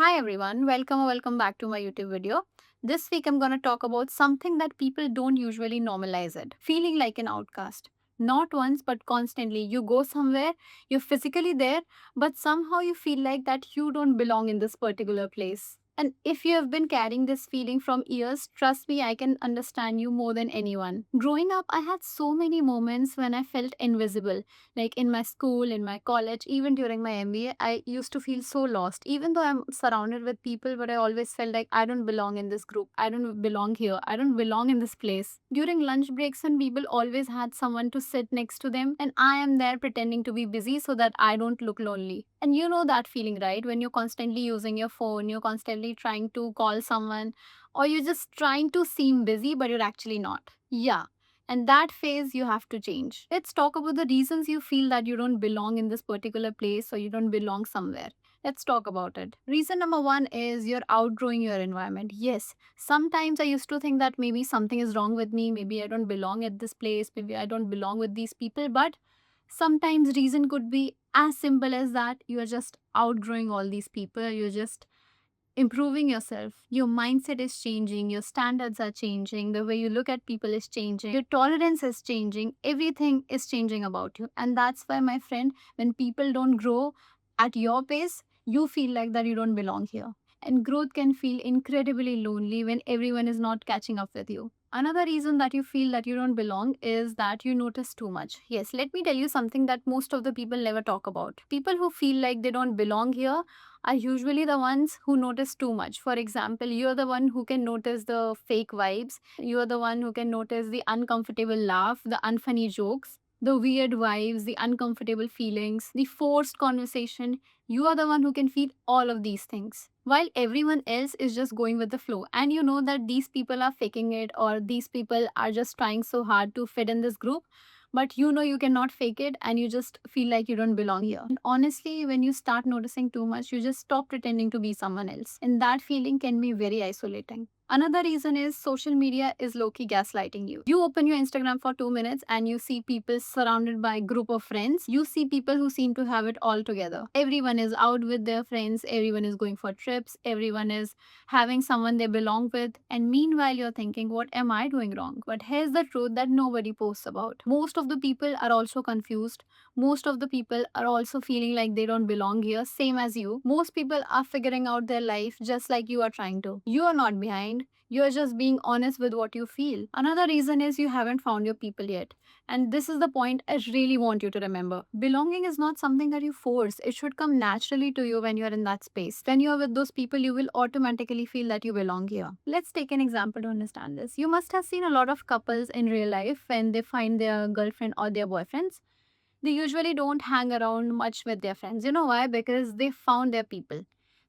Hi everyone, welcome or welcome back to my YouTube video. This week I'm going to talk about something that people don't usually normalize it. Feeling like an outcast. Not once but constantly. You go somewhere, you're physically there, but somehow you feel like that you don't belong in this particular place. And if you have been carrying this feeling from years, trust me, I can understand you more than anyone. Growing up, I had so many moments when I felt invisible, like in my school, in my college, even during my MBA, I used to feel so lost. Even though I'm surrounded with people, but I always felt like I don't belong in this group. I don't belong here. I don't belong in this place. During lunch breaks, and people always had someone to sit next to them, and I am there pretending to be busy so that I don't look lonely. And you know that feeling, right? When you're constantly using your phone, you're constantly trying to call someone, or you're just trying to seem busy, but you're actually not. Yeah, and that phase you have to change. Let's talk about the reasons you feel that you don't belong in this particular place or you don't belong somewhere. Let's talk about it. Reason number one is you're outgrowing your environment. Yes, sometimes I used to think that maybe something is wrong with me, maybe I don't belong at this place, maybe I don't belong with these people, but sometimes reason could be as simple as that you are just outgrowing all these people, you're just improving yourself. Your mindset is changing, your standards are changing, the way you look at people is changing, your tolerance is changing, everything is changing about you. And that's why, my friend, when people don't grow at your pace, you feel like that you don't belong here. And growth can feel incredibly lonely when everyone is not catching up with you. Another reason that you feel that you don't belong is that you notice too much. Yes, let me tell you something that most of the people never talk about. People who feel like they don't belong here are usually the ones who notice too much. For example, you're the one who can notice the fake vibes, you're the one who can notice the uncomfortable laugh, the unfunny jokes, the weird vibes, the uncomfortable feelings, the forced conversation. You are the one who can feel all of these things. While everyone else is just going with the flow. And you know that these people are faking it or these people are just trying so hard to fit in this group, but you know you cannot fake it and you just feel like you don't belong here. And honestly, when you start noticing too much, you just stop pretending to be someone else. And that feeling can be very isolating. Another reason is social media is low-key gaslighting you. You open your Instagram for 2 minutes and you see people surrounded by a group of friends. You see people who seem to have it all together. Everyone is out with their friends, everyone is going for trips, everyone is having someone they belong with. And meanwhile, you're thinking, what am I doing wrong? But here's the truth that nobody posts about. Most of the people are also confused. Most of the people are also feeling like they don't belong here, same as you. Most people are figuring out their life just like you are trying to. You are not behind. You're just being honest with what you feel. Another reason is you haven't found your people yet. And this is the point I really want you to remember. Belonging is not something that you force. It should come naturally to you when you're in that space. When you're with those people, you will automatically feel that you belong here. Let's take an example to understand this. You must have seen a lot of couples in real life when they find their girlfriend or their boyfriends. They usually don't hang around much with their friends. You know why? Because they found their people.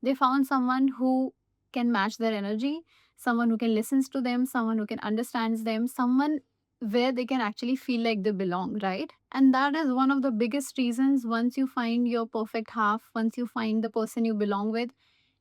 They found someone who can match their energy, someone who can listen to them, someone who can understand them, someone where they can actually feel like they belong, right? And that is one of the biggest reasons. Once you find your perfect half, once you find the person you belong with,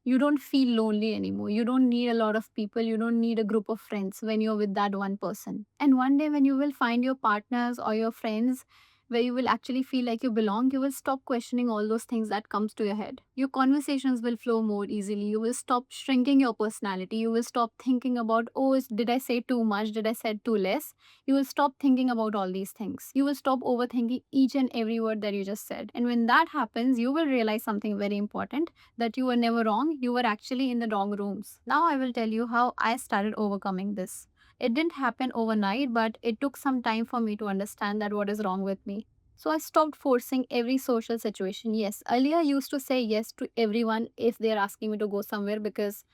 you don't feel lonely anymore. You don't need a lot of people. You don't need a group of friends when you're with that one person. And one day, when you will find your partners or your friends where you will actually feel like you belong, you will stop questioning all those things that comes to your head. Your conversations will flow more easily. You will stop shrinking your personality. You will stop thinking about, oh, did I say too much? Did I say too less? You will stop thinking about all these things. You will stop overthinking each and every word that you just said. And when that happens, you will realize something very important, that you were never wrong, you were actually in the wrong rooms. Now I will tell you how I started overcoming this. It didn't happen overnight, but it took some time for me to understand that what is wrong with me. So I stopped forcing every social situation. Yes, earlier I used to say yes to everyone if they're asking me to go somewhere because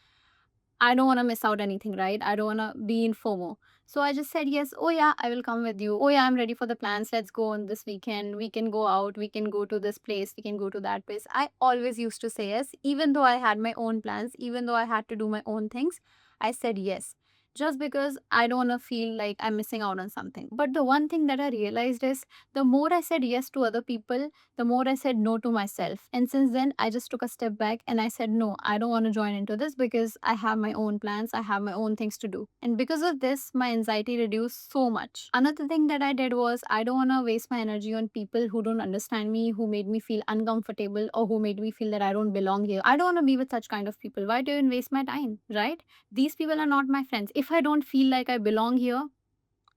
I don't want to miss out anything, right? I don't want to be in FOMO. So I just said yes. Oh yeah, I will come with you. Oh yeah, I'm ready for the plans. Let's go on this weekend. We can go out. We can go to this place. We can go to that place. I always used to say yes, even though I had my own plans, even though I had to do my own things. I said yes. just because I don't want to feel like I'm missing out on something. But the one thing that I realized is the more I said yes to other people, the more I said no to myself. And since then, I just took a step back and I said, no, I don't want to join into this because I have my own plans, I have my own things to do. And because of this, my anxiety reduced so much. Another thing that I did was I don't want to waste my energy on people who don't understand me, who made me feel uncomfortable, or who made me feel that I don't belong here. I don't want to be with such kind of people. Why do you even waste my time, right? These people are not my friends. If I don't feel like I belong here,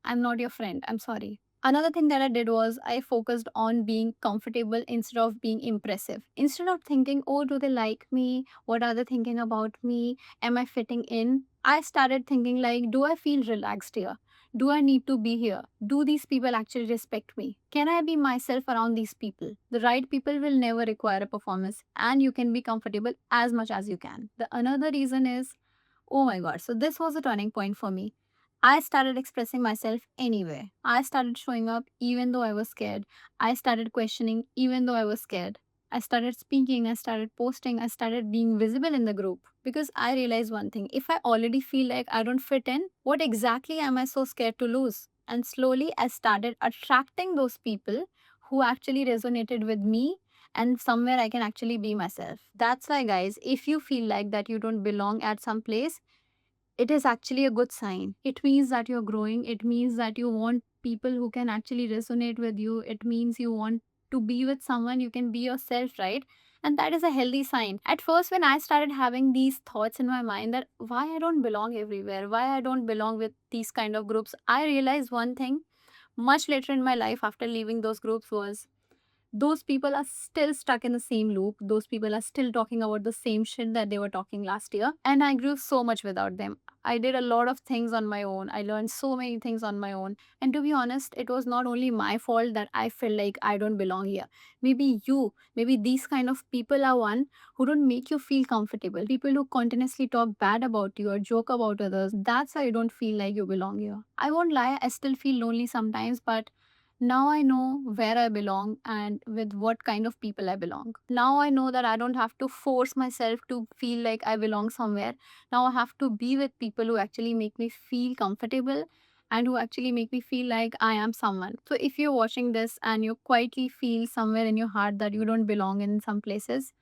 I'm not your friend. I'm sorry. Another thing that I did was I focused on being comfortable instead of being impressive. Instead of thinking, oh, do they like me? What are they thinking about me? Am I fitting in? I started thinking, like, do I feel relaxed here? Do I need to be here? Do these people actually respect me? Can I be myself around these people? The right people will never require a performance, and you can be comfortable as much as you can. The another reason is, oh my God. So this was a turning point for me. I started expressing myself anyway. I started showing up even though I was scared. I started questioning even though I was scared. I started speaking, I started posting, I started being visible in the group because I realized one thing. If I already feel like I don't fit in, what exactly am I so scared to lose? And slowly I started attracting those people who actually resonated with me and somewhere I can actually be myself. That's why, guys, if you feel like that you don't belong at some place, it is actually a good sign. It means that you're growing. It means that you want people who can actually resonate with you. It means you want to be with someone, you can be yourself, right? And that is a healthy sign. At first, when I started having these thoughts in my mind that why I don't belong everywhere, why I don't belong with these kind of groups, I realized one thing much later in my life after leaving those groups was those people are still stuck in the same loop. Those people are still talking about the same shit that they were talking last year. And I grew so much without them. I did a lot of things on my own. I learned so many things on my own. And to be honest, it was not only my fault that I felt like I don't belong here. Maybe you, maybe these kind of people are one who don't make you feel comfortable. People who continuously talk bad about you or joke about others. That's why you don't feel like you belong here. I won't lie, I still feel lonely sometimes, but now I know where I belong and with what kind of people I belong. Now I know that I don't have to force myself to feel like I belong somewhere. Now I have to be with people who actually make me feel comfortable and who actually make me feel like I am someone. So if you're watching this and you quietly feel somewhere in your heart that you don't belong in some places,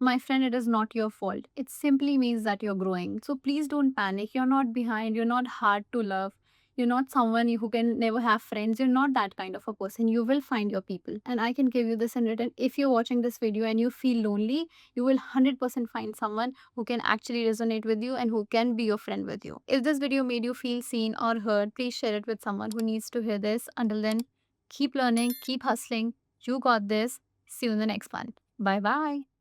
my friend, it is not your fault. It simply means that you're growing. So please don't panic. You're not behind. You're not hard to love. You're not someone who can never have friends. You're not that kind of a person. You will find your people. And I can give you this in written. If you're watching this video and you feel lonely, you will 100% find someone who can actually resonate with you and who can be your friend with you. If this video made you feel seen or heard, please share it with someone who needs to hear this. Until then, keep learning, keep hustling. You got this. See you in the next one. Bye bye.